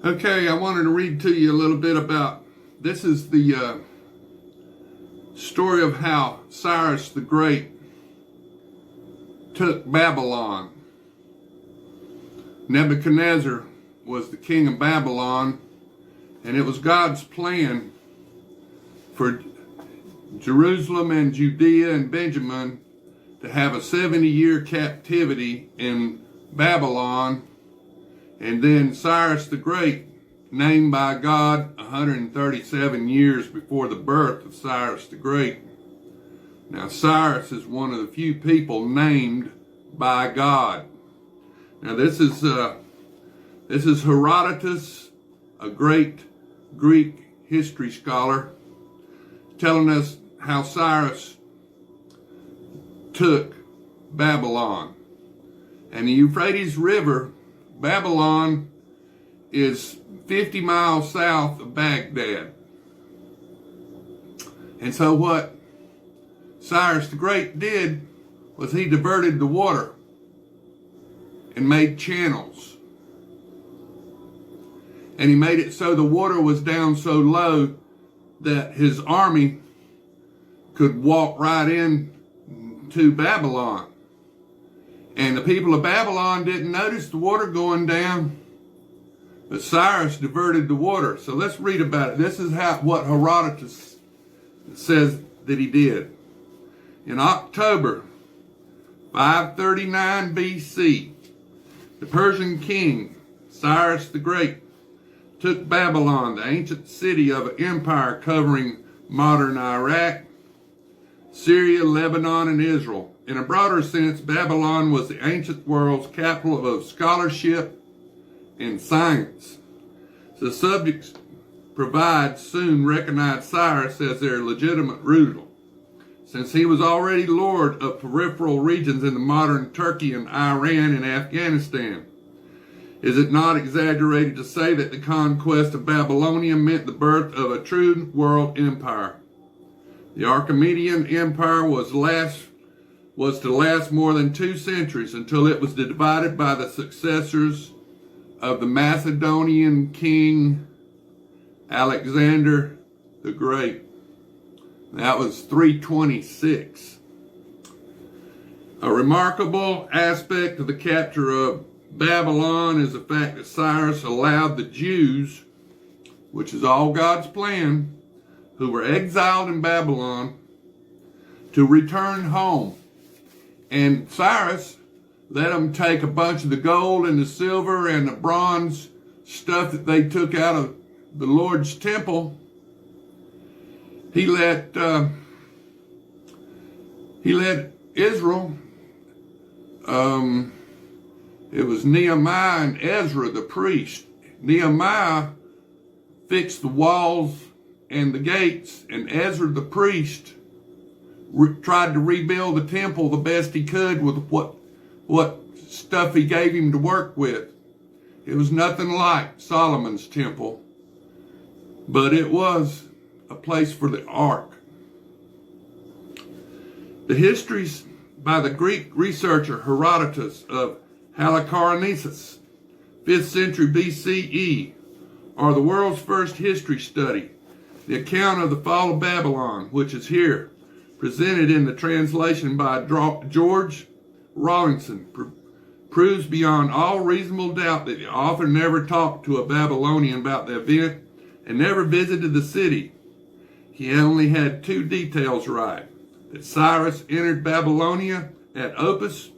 Okay, I wanted to read to you a little bit about, this is the story of how Cyrus the Great took Babylon. Nebuchadnezzar was the king of Babylon, and it was God's plan for Jerusalem and Judea and Benjamin to have a 70-year captivity in Babylon. And then Cyrus the Great, named by God 137 years before the birth of Cyrus the Great. Now Cyrus is one of the few people named by God. Now this is Herodotus, a great Greek history scholar, telling us how Cyrus took Babylon. And the Euphrates River, Babylon, is 50 miles south of Baghdad. And so what Cyrus the Great did was he diverted the water and made channels. And he made it so the water was down so low that his army could walk right in to Babylon. And the people of Babylon didn't notice the water going down, but Cyrus diverted the water. So let's read about it. This is what Herodotus says that he did. In October 539 BC, the Persian king Cyrus the Great took Babylon, the ancient city of an empire covering modern Iraq, Syria, Lebanon, and Israel. In a broader sense, Babylon was the ancient world's capital of scholarship and science. The subjects provided soon recognized Cyrus as their legitimate ruler, since he was already lord of peripheral regions in the modern Turkey and Iran and Afghanistan. Is it not exaggerated to say that the conquest of Babylonia meant the birth of a true world empire? The Achaemenid Empire was to last more than 2 centuries until it was divided by the successors of the Macedonian king Alexander the Great. That was 326. A remarkable aspect of the capture of Babylon is the fact that Cyrus allowed the Jews, which is all God's plan, who were exiled in Babylon, to return home. And Cyrus let them take a bunch of the gold and the silver and the bronze stuff that they took out of the Lord's temple. He let Israel, it was Nehemiah and Ezra the priest. Nehemiah fixed the walls and the gates, and Ezra the priest tried to rebuild the temple the best he could with what stuff he gave him to work with. It was nothing like Solomon's temple, but it was a place for the ark. The histories by the Greek researcher Herodotus of Halicarnassus, 5th century BCE, are the world's first history study. The account of the fall of Babylon, which is here presented in the translation by George Rawlinson, proves beyond all reasonable doubt that the author never talked to a Babylonian about the event and never visited the city. He only had 2 details right: that Cyrus entered Babylonia at Opis,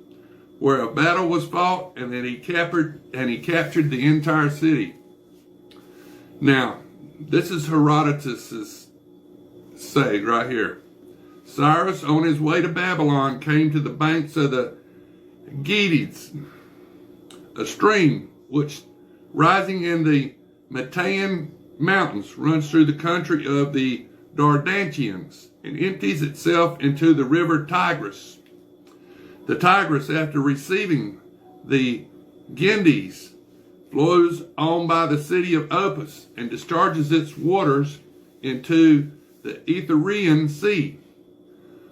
where a battle was fought, and that he captured the entire city. Now, this is Herodotus' say right here. Cyrus, on his way to Babylon, came to the banks of the Gedides, a stream which, rising in the Mataean mountains, runs through the country of the Dardantians and empties itself into the river Tigris. The Tigris, after receiving the Ganges, flows on by the city of Opis and discharges its waters into the Erythraean Sea.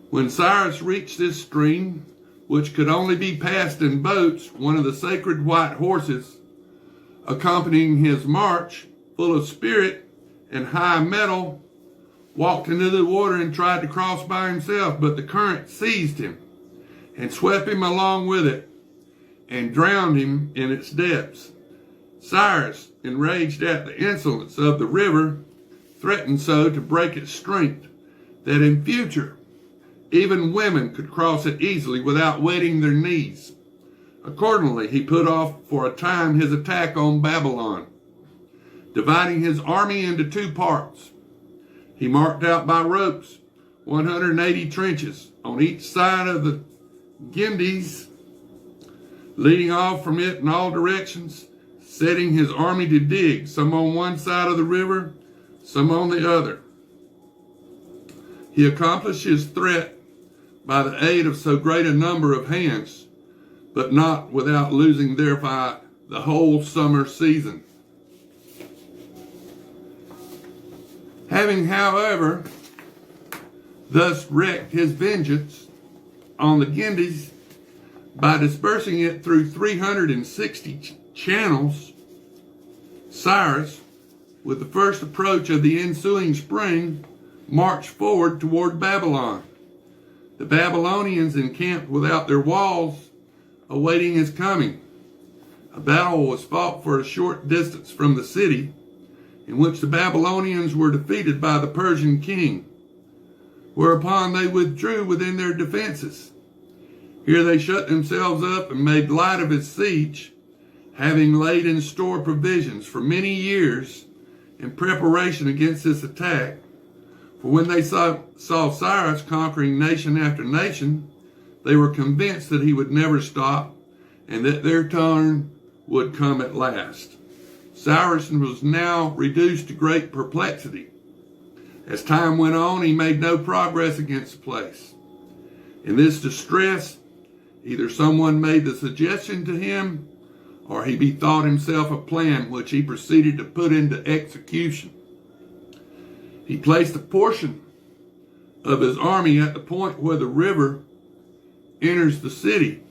When Cyrus reached this stream, which could only be passed in boats, one of the sacred white horses accompanying his march, full of spirit and high mettle, walked into the water and tried to cross by himself, but the current seized him and swept him along with it and drowned him in its depths. Cyrus, enraged at the insolence of the river, threatened so to break its strength that in future even women could cross it easily without wetting their knees. Accordingly, he put off for a time his attack on Babylon, dividing his army into two parts. He marked out by ropes 180 trenches on each side of the Gindis, leading off from it in all directions, setting his army to dig, some on one side of the river, some on the other. He accomplished his threat by the aid of so great a number of hands, but not without losing thereby the whole summer season. Having, however, thus wreaked his vengeance on the Gindis by dispersing it through 360 channels, Cyrus, with the first approach of the ensuing spring, marched forward toward Babylon. The Babylonians encamped without their walls, awaiting his coming. A battle was fought for a short distance from the city, in which the Babylonians were defeated by the Persian king, whereupon they withdrew within their defenses. Here they shut themselves up and made light of his siege, having laid in store provisions for many years in preparation against this attack. For when they saw Cyrus conquering nation after nation, they were convinced that he would never stop and that their turn would come at last. Cyrus was now reduced to great perplexity. As time went on, he made no progress against the place. In this distress, either someone made the suggestion to him, or he bethought himself a plan which he proceeded to put into execution. He placed a portion of his army at the point where the river enters the city,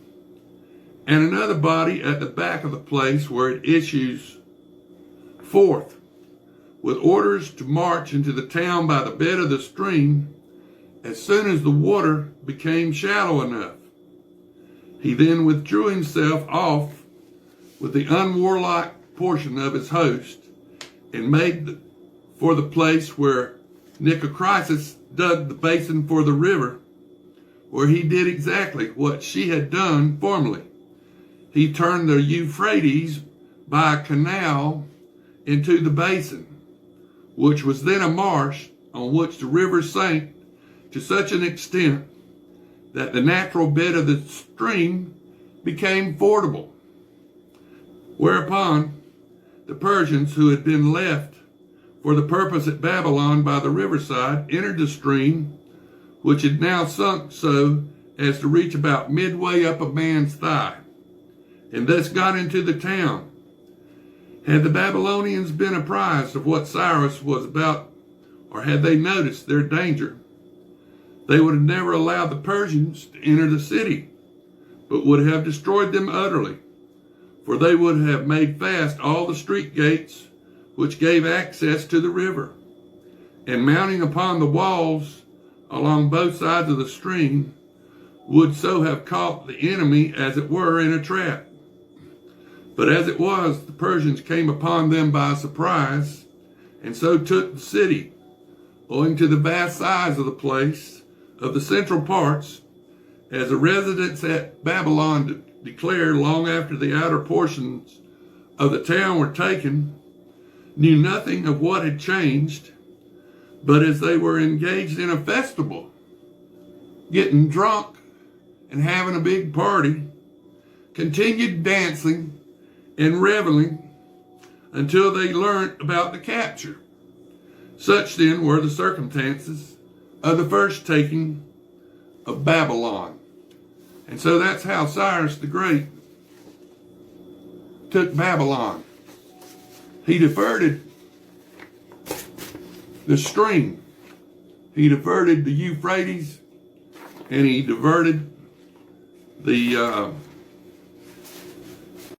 and another body at the back of the place where it issues forth, with orders to march into the town by the bed of the stream as soon as the water became shallow enough. He then withdrew himself off with the unwarlike portion of his host and made for the place where Nicocritus dug the basin for the river, where he did exactly what she had done formerly. He turned the Euphrates by a canal into the basin, which was then a marsh on which the river sank to such an extent that the natural bed of the stream became fordable. Whereupon the Persians, who had been left for the purpose at Babylon by the riverside, entered the stream, which had now sunk so as to reach about midway up a man's thigh, and thus got into the town. Had the Babylonians been apprised of what Cyrus was about, or had they noticed their danger, they would have never allowed the Persians to enter the city, but would have destroyed them utterly, for they would have made fast all the street gates which gave access to the river, and mounting upon the walls along both sides of the stream, would so have caught the enemy as it were in a trap. But as it was, the Persians came upon them by surprise, and so took the city, owing to the vast size of the place, of the central parts, as the residents at Babylon declared long after the outer portions of the town were taken, knew nothing of what had changed, but as they were engaged in a festival, getting drunk and having a big party, continued dancing and reveling until they learnt about the capture. Such then were the circumstances of the first taking of Babylon. And so that's how Cyrus the Great took Babylon. He diverted the stream. He diverted the Euphrates, and he diverted the